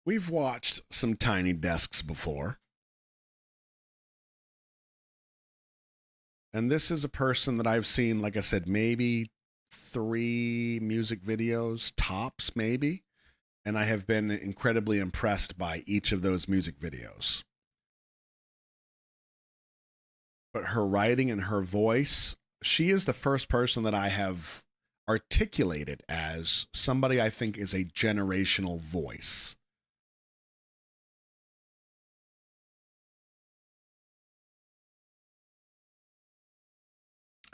We've watched some Tiny Desks before. And this is a person that I've seen, like I said, maybe 3 music videos, tops, maybe. And I have been incredibly impressed by each of those music videos. But her writing and her voice, she is the first person that I have articulated as somebody I think is a generational voice.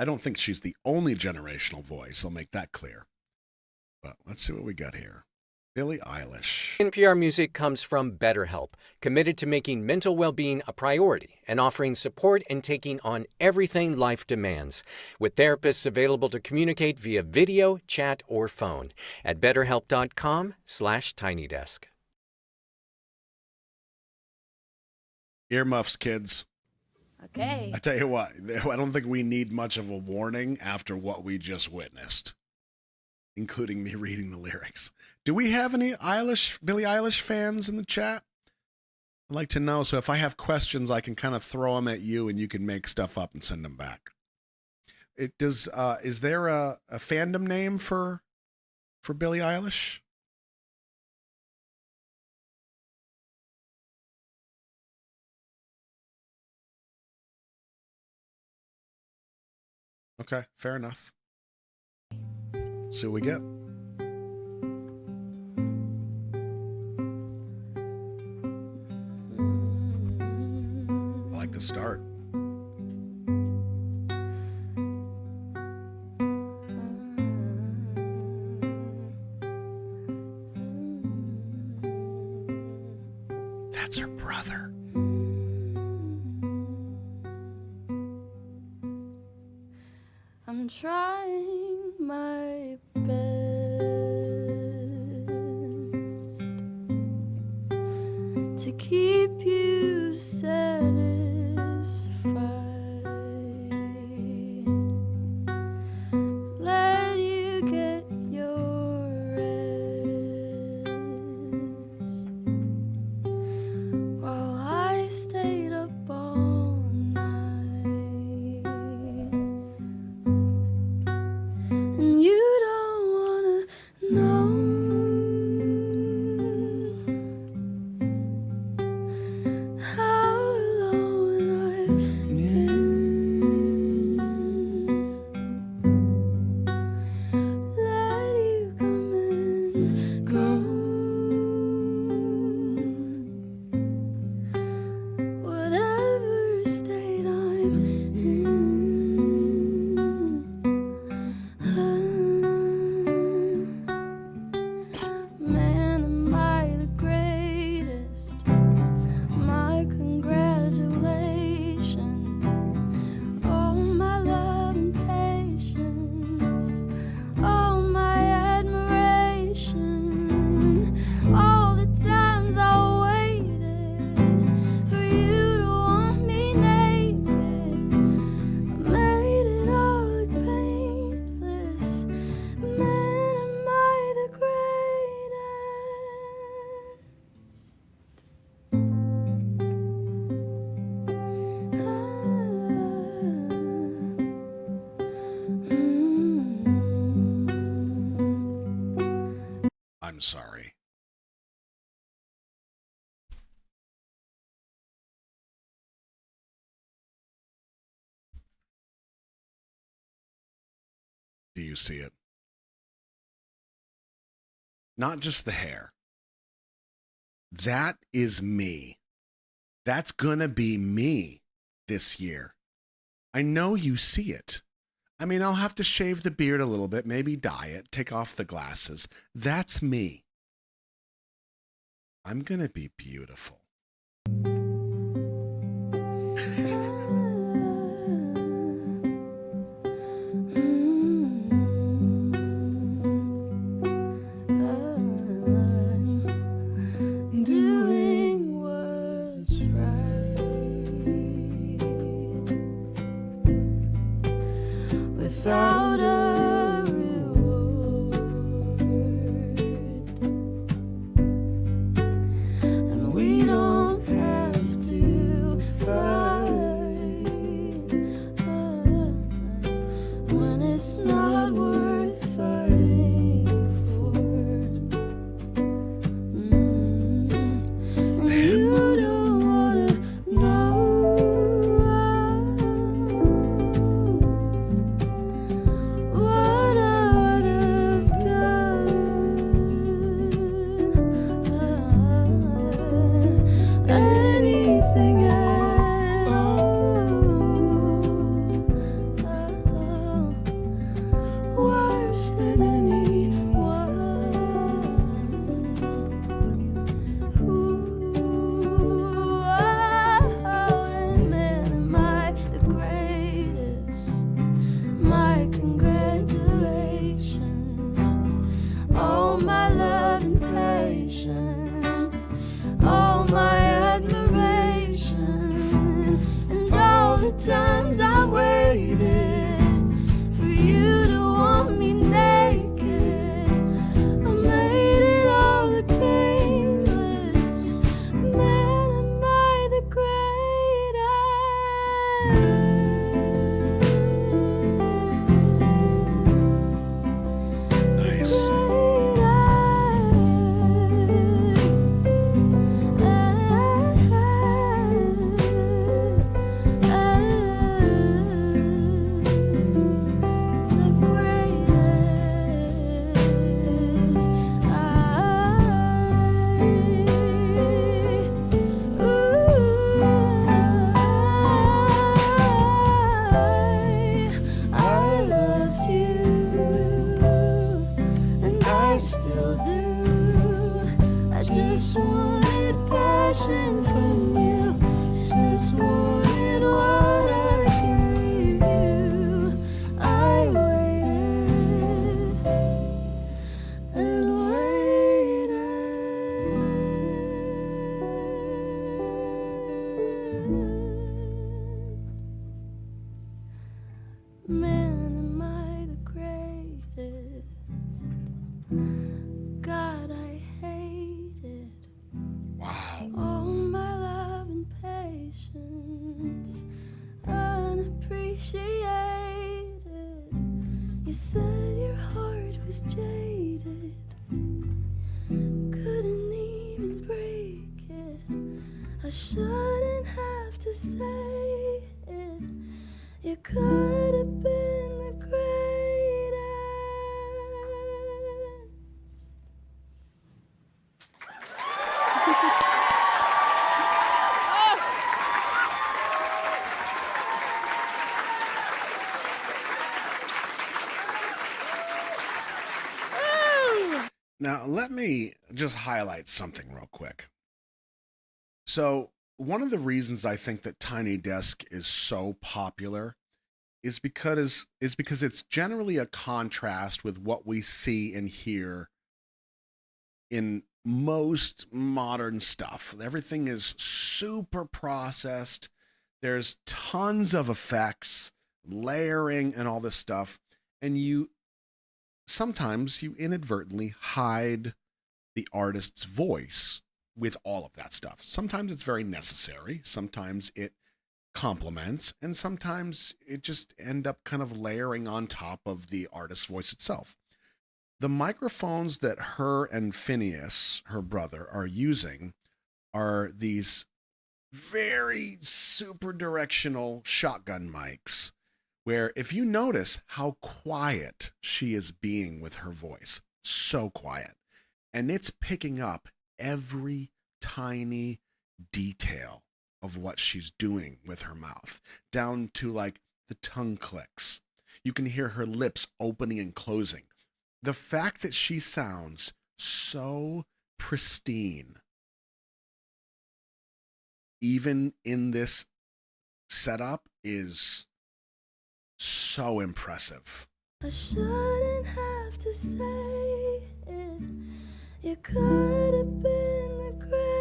I don't think she's the only generational voice. I'll make that clear. But let's see what we got here. Billie Eilish. NPR Music comes from BetterHelp, committed to making mental well-being a priority and offering support and taking on everything life demands, with therapists available to communicate via video, chat, or phone at betterhelp.com/tinydesk. Earmuffs, kids. Okay. I tell you what, I don't think we need much of a warning after what we just witnessed, including me reading the lyrics. Do we have any Billie Eilish fans in the chat? I'd like to know, so if I have questions, I can kind of throw them at you and you can make stuff up and send them back. Is there a fandom name for Billie Eilish? Okay, fair enough. See what we get. I like the start. That's her brother. I'm trying my best to keep you satisfied. Let you get your rest while I stayed up all night. And you don't wanna know how alone I've been. Let you come and go. Whatever state I'm in. Man, am I the greatest? My congratulations. All my love and patience. All my admiration. All the times I waited for you to want me naked. I made it all look painless. Man, am I the greatest? I'm sorry. Do you see it? Not just the hair. That is me. That's gonna be me this year. I know you see it. I mean, I'll have to shave the beard a little bit, maybe dye it, take off the glasses. That's me. I'm gonna be beautiful. Doing what's right without a reward. wanted passion from you. Just wanted what I gave you. I waited and waited. Man, am I the greatest? God, I hated Wow. all my love and patience, unappreciated. You said your heart was jaded, couldn't even break it. I shouldn't have to say it. You could have been the greatest. Now, let me just highlight something real quick. So, one of the reasons I think that Tiny Desk is so popular is because it's generally a contrast with what we see and hear in most modern stuff. Everything is super processed. There's tons of effects, layering, and all this stuff. And sometimes you inadvertently hide the artist's voice with all of that stuff. Sometimes it's very necessary. Sometimes it complements, and sometimes it just end up kind of layering on top of the artist's voice itself. The microphones that her and Phineas, her brother, are using are these very super directional shotgun mics, where if you notice how quiet she is being with her voice, so quiet, and it's picking up every tiny detail of what she's doing with her mouth, down to like the tongue clicks. You can hear her lips opening and closing. The fact that she sounds so pristine, even in this setup, is so impressive. I shouldn't have to say it. You could have been the greatest.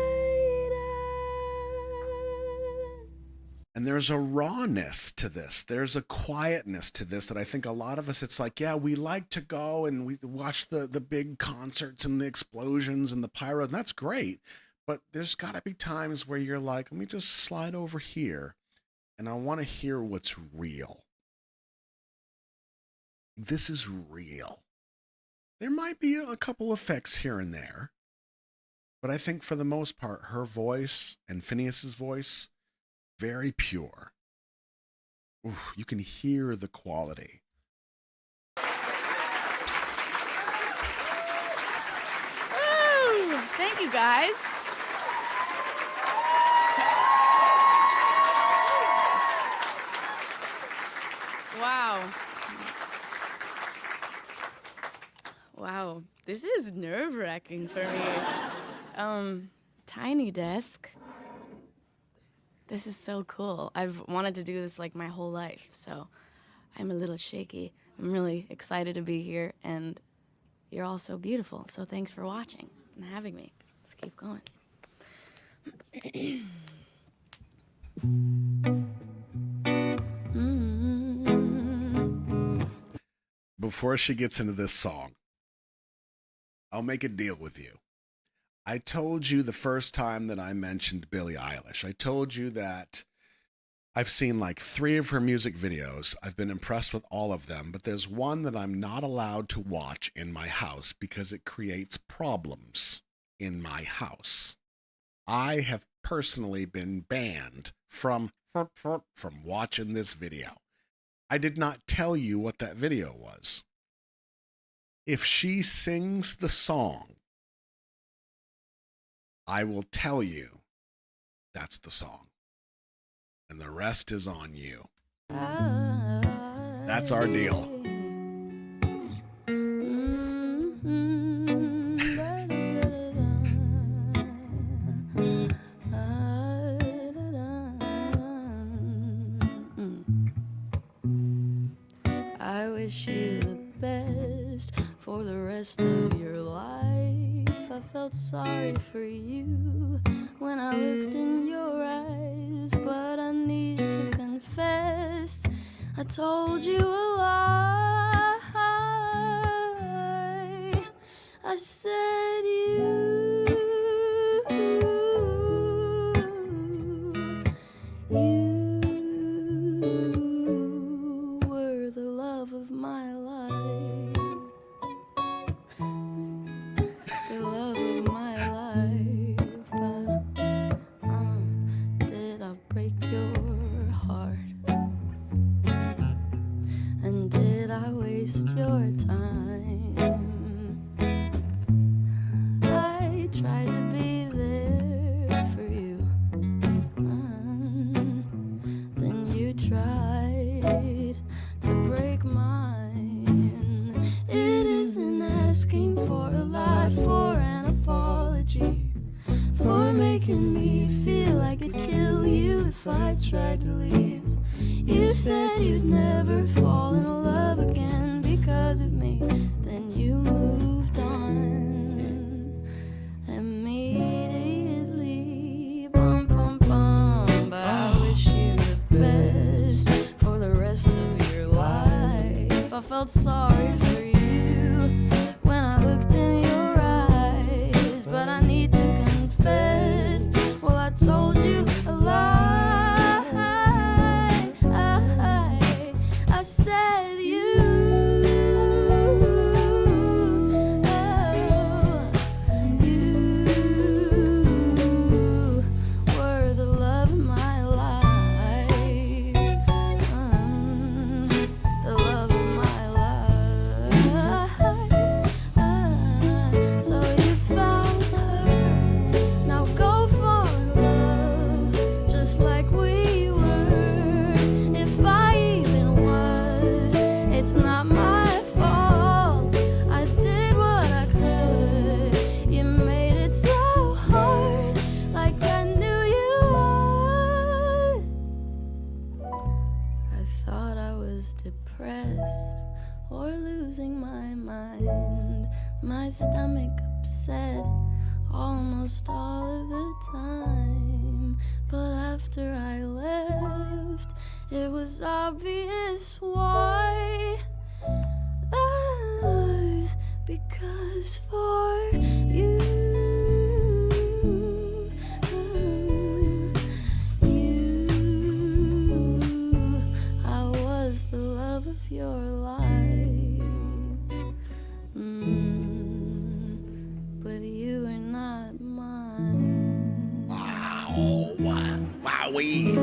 And there's a rawness to this. There's a quietness to this that I think a lot of us, it's like, yeah, we like to go and we watch the big concerts and the explosions and the pyro, and that's great. But there's got to be times where you're like, let me just slide over here and I want to hear what's real. This is real. There might be a couple effects here and there, but I think for the most part, her voice and Phineas's voice, very pure. Ooh, you can hear the quality. Woo! Thank you, guys. Wow. Wow, this is nerve-wracking for me. Tiny Desk. This is so cool. I've wanted to do this like my whole life, so I'm a little shaky. I'm really excited to be here, and you're all so beautiful, so thanks for watching and having me. Let's keep going. Before she gets into this song, I'll make a deal with you. I told you the first time that I mentioned Billie Eilish, I told you that I've seen like 3 of her music videos. I've been impressed with all of them, but there's one that I'm not allowed to watch in my house because it creates problems in my house. I have personally been banned from watching this video. I did not tell you what that video was. If she sings the song, I will tell you that's the song. And the rest is on you. That's our deal. for you when I looked in your eyes, but I need to confess I told you a lie. I said you were the love of my life. The love of my life. But did I break your heart? And did I waste your time? I tried to be there for you. Then you tried to break mine. It isn't asking for a lot, for an apology, for making me feel like I'd kill you if I tried to leave. You said you'd never fall in love again because of me. Then you moved on immediately. Bum, bum, bum. But I wish you the best for the rest of your life. I felt sorry for you when I looked in your eyes, but I need to confess, well, I told you a lie. I said you were the love of my life. The love of my life. So you found her. Now go fall in love, just like we were. If I even was, it's not my fault. I did what I could. You made it so hard, like I knew you would. I thought I was depressed or losing my mind. My stomach upset almost all of the time. But after I left, it was obvious why. Because for you, I was the love of your life. But you are not mine. Wow. Wowee.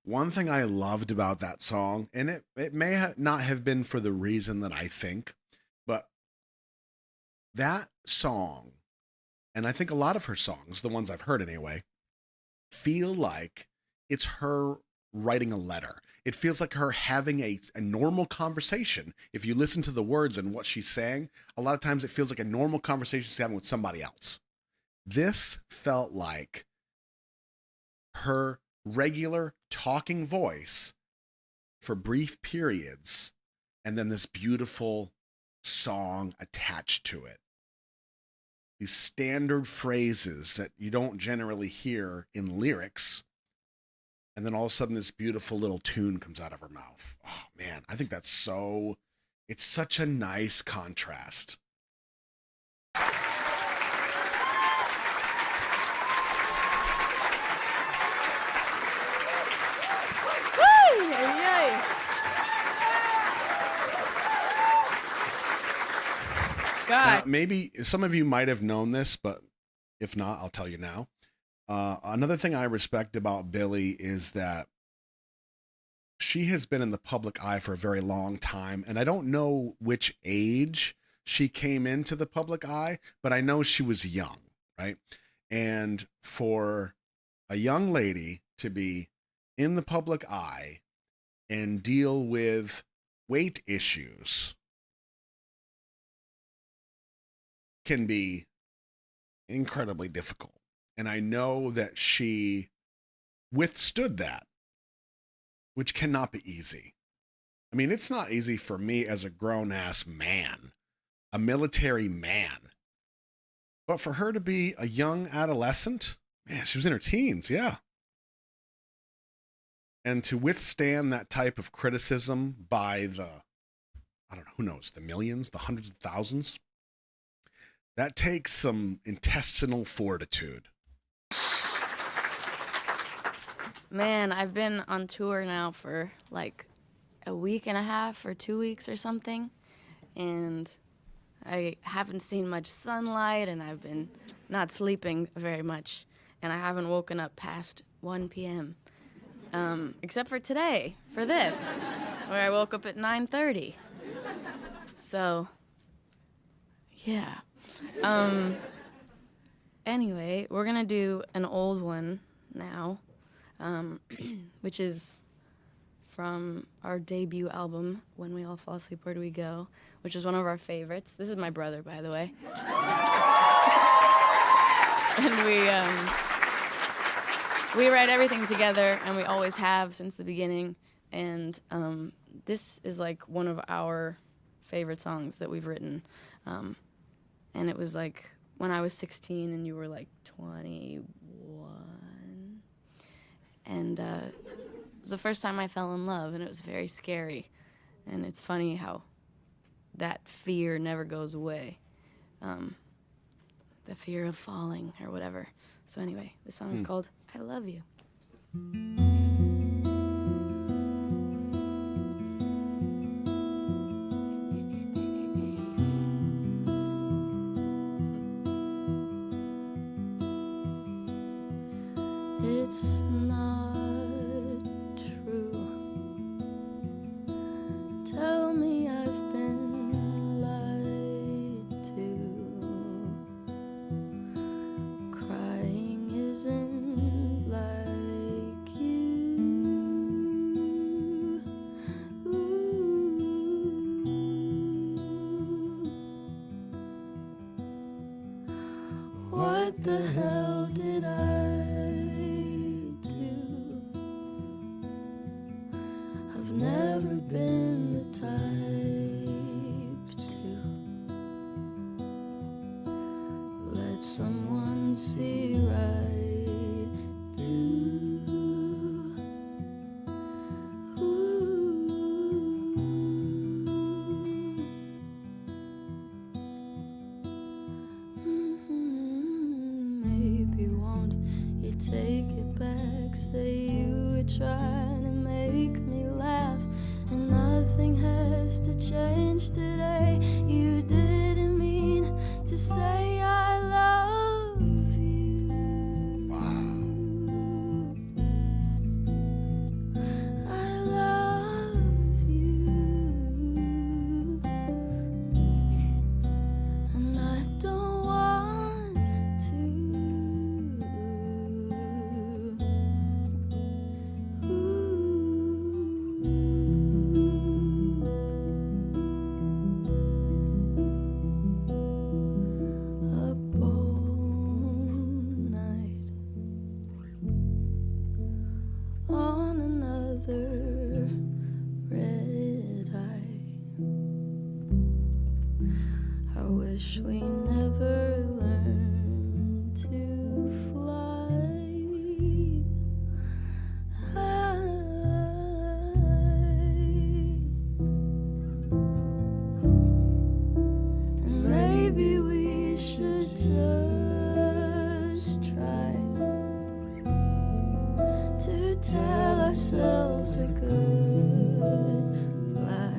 One thing I loved about that song, and it may not have been for the reason that I think, but that song, and I think a lot of her songs, the ones I've heard anyway, feel like it's her writing a letter. It feels like her having a normal conversation. If you listen to the words and what she's saying, a lot of times it feels like a normal conversation she's having with somebody else. This felt like her regular talking voice for brief periods, and then this beautiful song attached to it. These standard phrases that you don't generally hear in lyrics, and then all of a sudden this beautiful little tune comes out of her mouth. Oh man, I think that's it's such a nice contrast. God. Maybe some of you might have known this, but if not, I'll tell you now. Another thing I respect about Billie is that she has been in the public eye for a very long time, and I don't know which age she came into the public eye, but I know she was young, right? And for a young lady to be in the public eye and deal with weight issues can be incredibly difficult. And I know that she withstood that, which cannot be easy. I mean, it's not easy for me as a grown-ass man, a military man. But for her to be a young adolescent, man, she was in her teens, yeah. And to withstand that type of criticism by the, I don't know, who knows, the millions, the hundreds of thousands, that takes some intestinal fortitude. Man, I've been on tour now for like a week and a half or 2 weeks or something, and I haven't seen much sunlight, and I've been not sleeping very much, and I haven't woken up past 1 p.m. Except for today, for this, where I woke up at 9:30. So, yeah. Anyway, we're gonna do an old one now, which is from our debut album, When We All Fall Asleep, Where Do We Go?, which is one of our favorites. This is my brother, by the way. And we write everything together, and we always have since the beginning. And this is like one of our favorite songs that we've written. And it was like when I was 16 and you were like 21. And it was the first time I fell in love, and it was very scary. And it's funny how that fear never goes away. The fear of falling or whatever. So anyway, this song is called I Love You. It's not true. Tell me I've been lied to. Crying isn't like you. Ooh. What the hell did I do? I've never been the type to let someone see right through. Maybe won't you take it back? Say you were trying to make me laugh, and nothing has to change today. You didn't mean to say I love you. I love you, and I don't want to. Up all night on another red eye. I wish we never learned to fly. And maybe we should just try to tell ourselves a good lie.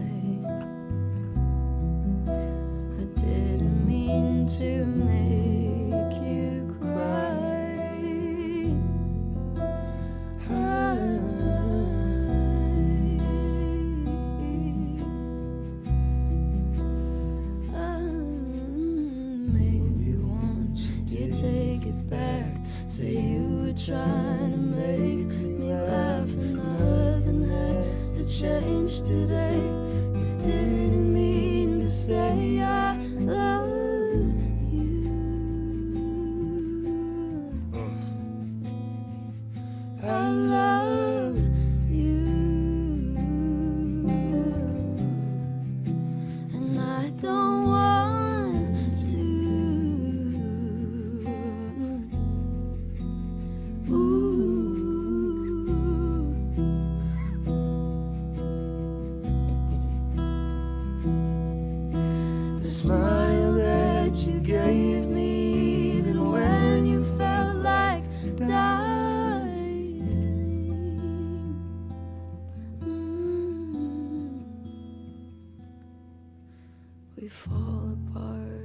I didn't mean to make you cry. Maybe won't you take it back? Say you were trying to make me laugh, and nothing has to change today. You didn't mean to say I love you. I love you.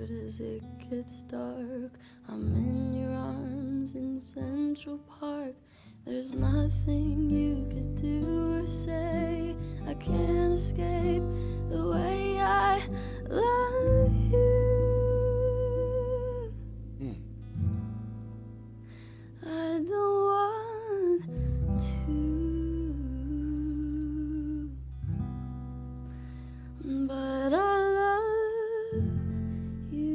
but as it gets dark, I'm in your arms in Central Park. There's nothing you could do or say. I can't escape the way I love you. I don't want to, but I love you.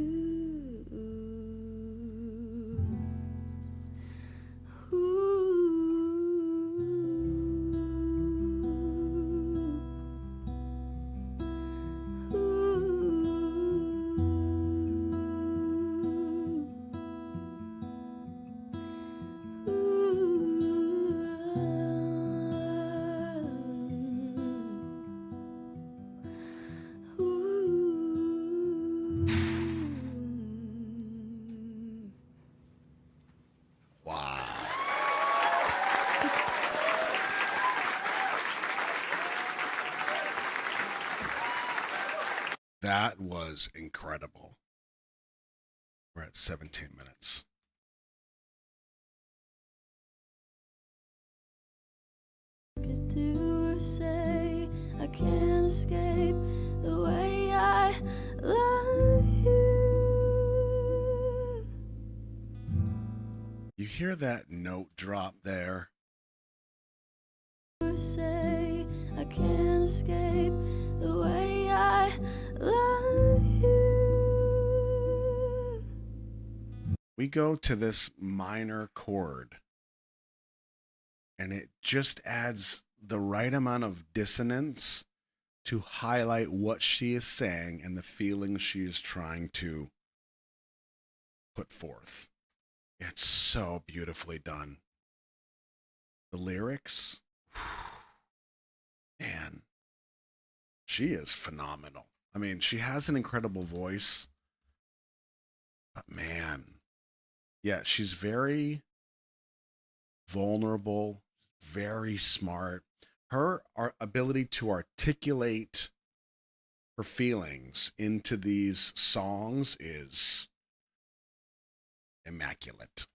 Wow. That was incredible. We're at 17 minutes. Could do or say, I can't escape the way I love you. You hear that note drop there? Or say, I can't escape the way I love you. We go to this minor chord, and it just adds the right amount of dissonance to highlight what she is saying and the feelings she is trying to put forth. It's so beautifully done. The lyrics, man, she is phenomenal. I mean, she has an incredible voice, but man, yeah, she's very vulnerable, very smart. Her ability to articulate her feelings into these songs is immaculate.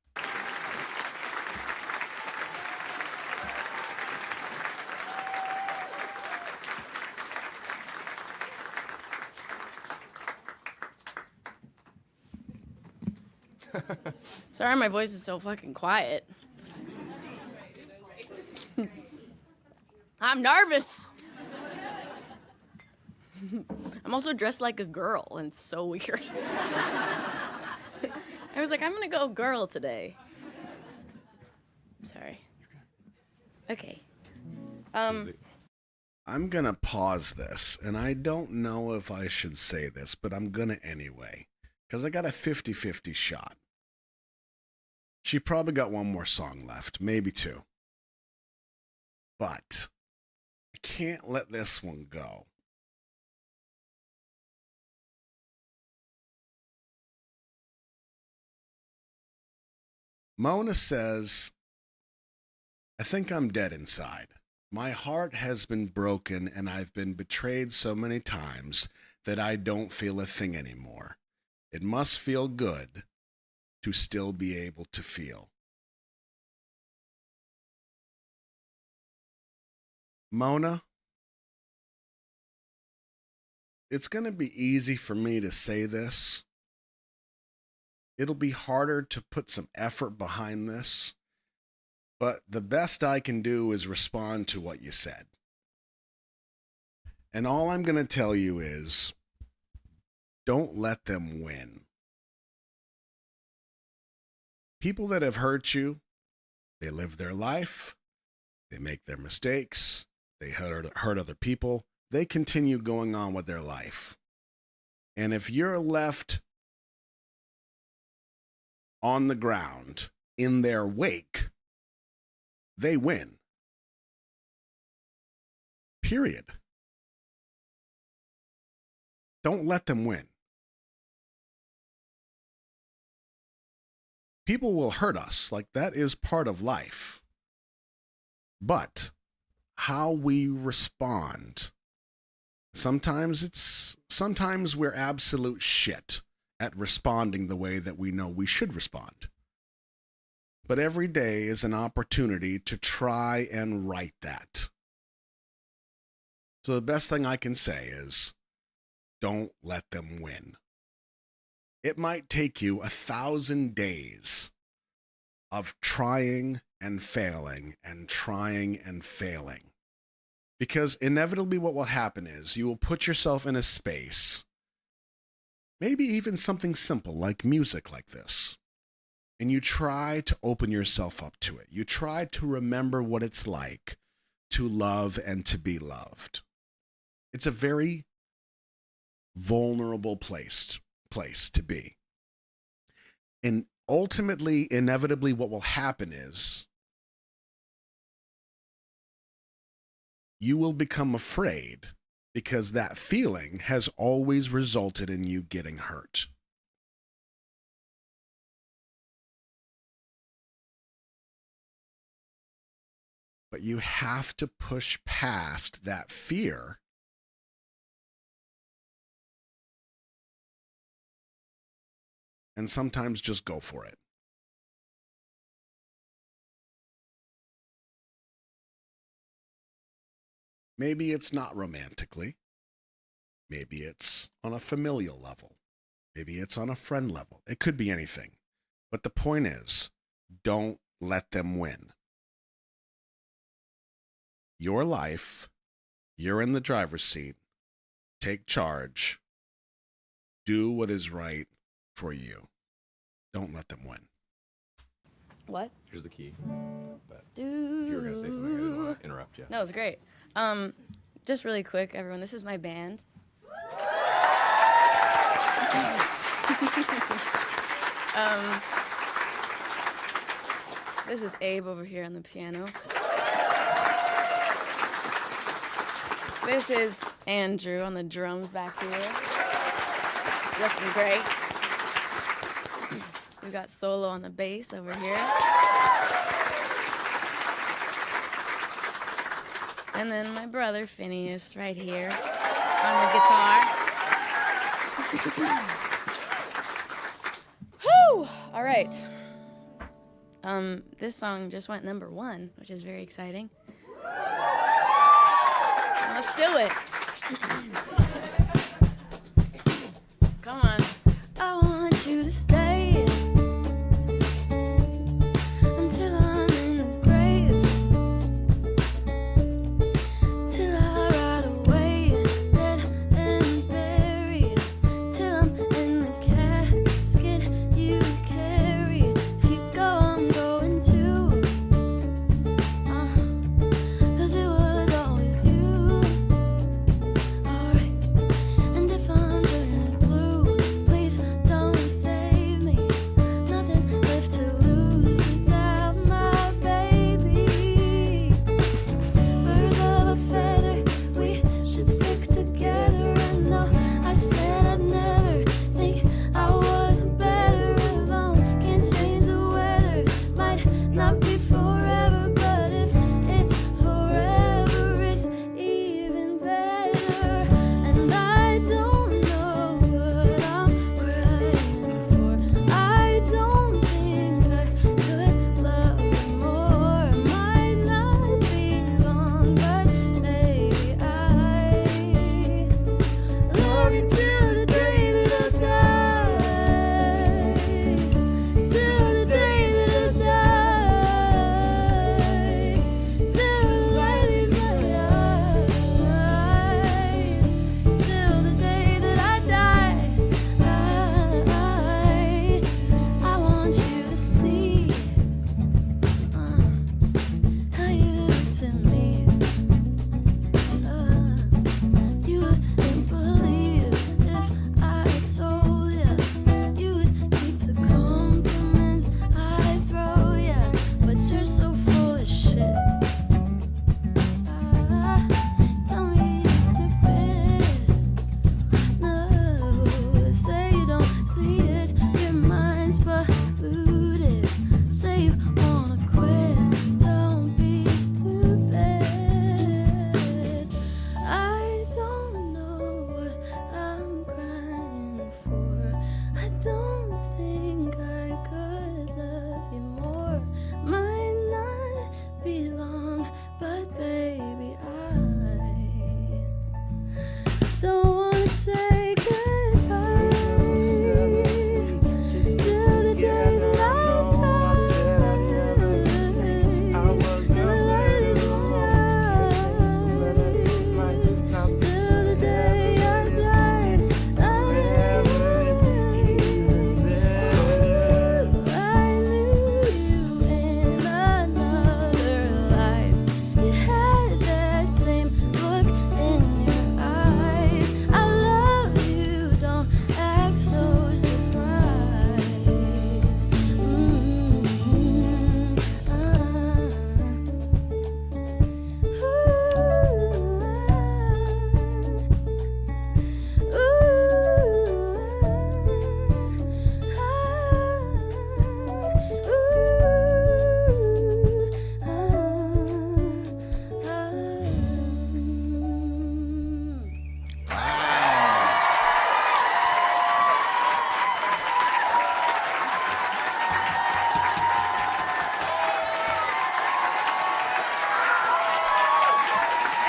Sorry, my voice is so fucking quiet. I'm nervous. I'm also dressed like a girl, and it's so weird. I was like, I'm gonna go girl today. Sorry. Okay. I'm gonna pause this, and I don't know if I should say this, but I'm gonna anyway, because I got a 50-50 shot. She probably got one more song left, maybe two. But I can't let this one go. Mona says, I think I'm dead inside. My heart has been broken and I've been betrayed so many times that I don't feel a thing anymore. It must feel good to still be able to feel. Mona, it's going to be easy for me to say this. It'll be harder to put some effort behind this, but the best I can do is respond to what you said. And all I'm going to tell you is, don't let them win. People that have hurt you, they live their life, they make their mistakes, they hurt other people, they continue going on with their life. And if you're left on the ground in their wake, they win. Period. Don't let them win. People will hurt us, like that is part of life. But how we respond, sometimes we're absolute shit at responding the way that we know we should respond. But every day is an opportunity to try and right that. So the best thing I can say is, don't let them win. It might take you 1,000 days of trying and failing and trying and failing. Because inevitably what will happen is you will put yourself in a space, maybe even something simple like music like this, and you try to open yourself up to it. You try to remember what it's like to love and to be loved. It's a very vulnerable place to be. And ultimately, inevitably, what will happen is you will become afraid because that feeling has always resulted in you getting hurt. But you have to push past that fear and sometimes just go for it. Maybe it's not romantically. Maybe it's on a familial level. Maybe it's on a friend level. It could be anything. But the point is, don't let them win. Your life, you're in the driver's seat. Take charge. Do what is right for you. Don't let them win. What? Here's the key. But Do. if you were going to say something, I didn't want to interrupt you. No, it was great. Just really quick, everyone, this is my band. This is Abe over here on the piano. This is Andrew on the drums back here. Looking great. We got Solo on the bass over here. And then my brother Phineas right here on the guitar. Whew! All right. This song just went #1, which is very exciting. Let's do it. Come on. I want you to stay until I'm in the grave, till I ride away, dead and buried, till I'm in the casket you carry. If you go, I'm going too. 'Cause it was always you. Alright. And if I'm turning blue, please don't save me.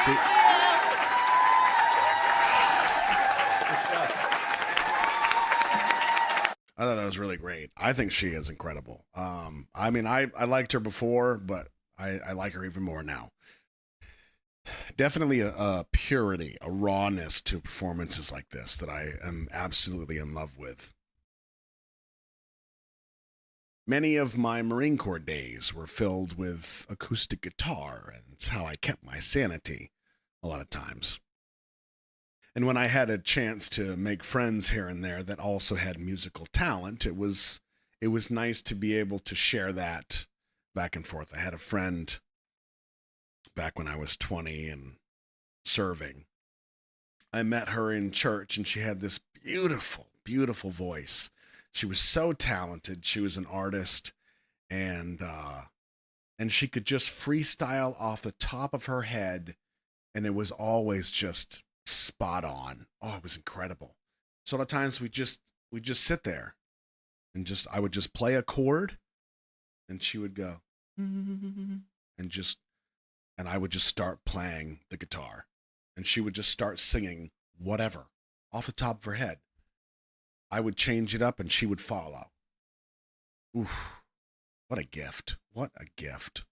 See, I thought that was really great. I think she is incredible. I mean, I liked her before, but I like her even more now. Definitely a purity, a rawness to performances like this that I am absolutely in love with. Many of my Marine Corps days were filled with acoustic guitar, and it's how I kept my sanity a lot of times. And when I had a chance to make friends here and there that also had musical talent, it was nice to be able to share that back and forth. I had a friend back when I was 20 and serving. I met her in church, and she had this beautiful, beautiful voice. She was so talented. She was an artist, and she could just freestyle off the top of her head, and it was always just spot on. Oh, it was incredible. So a lot of times we just sit there and I would just play a chord, and she would go and I would just start playing the guitar, and she would just start singing whatever off the top of her head. I would change it up, and she would follow. Oof, what a gift. What a gift.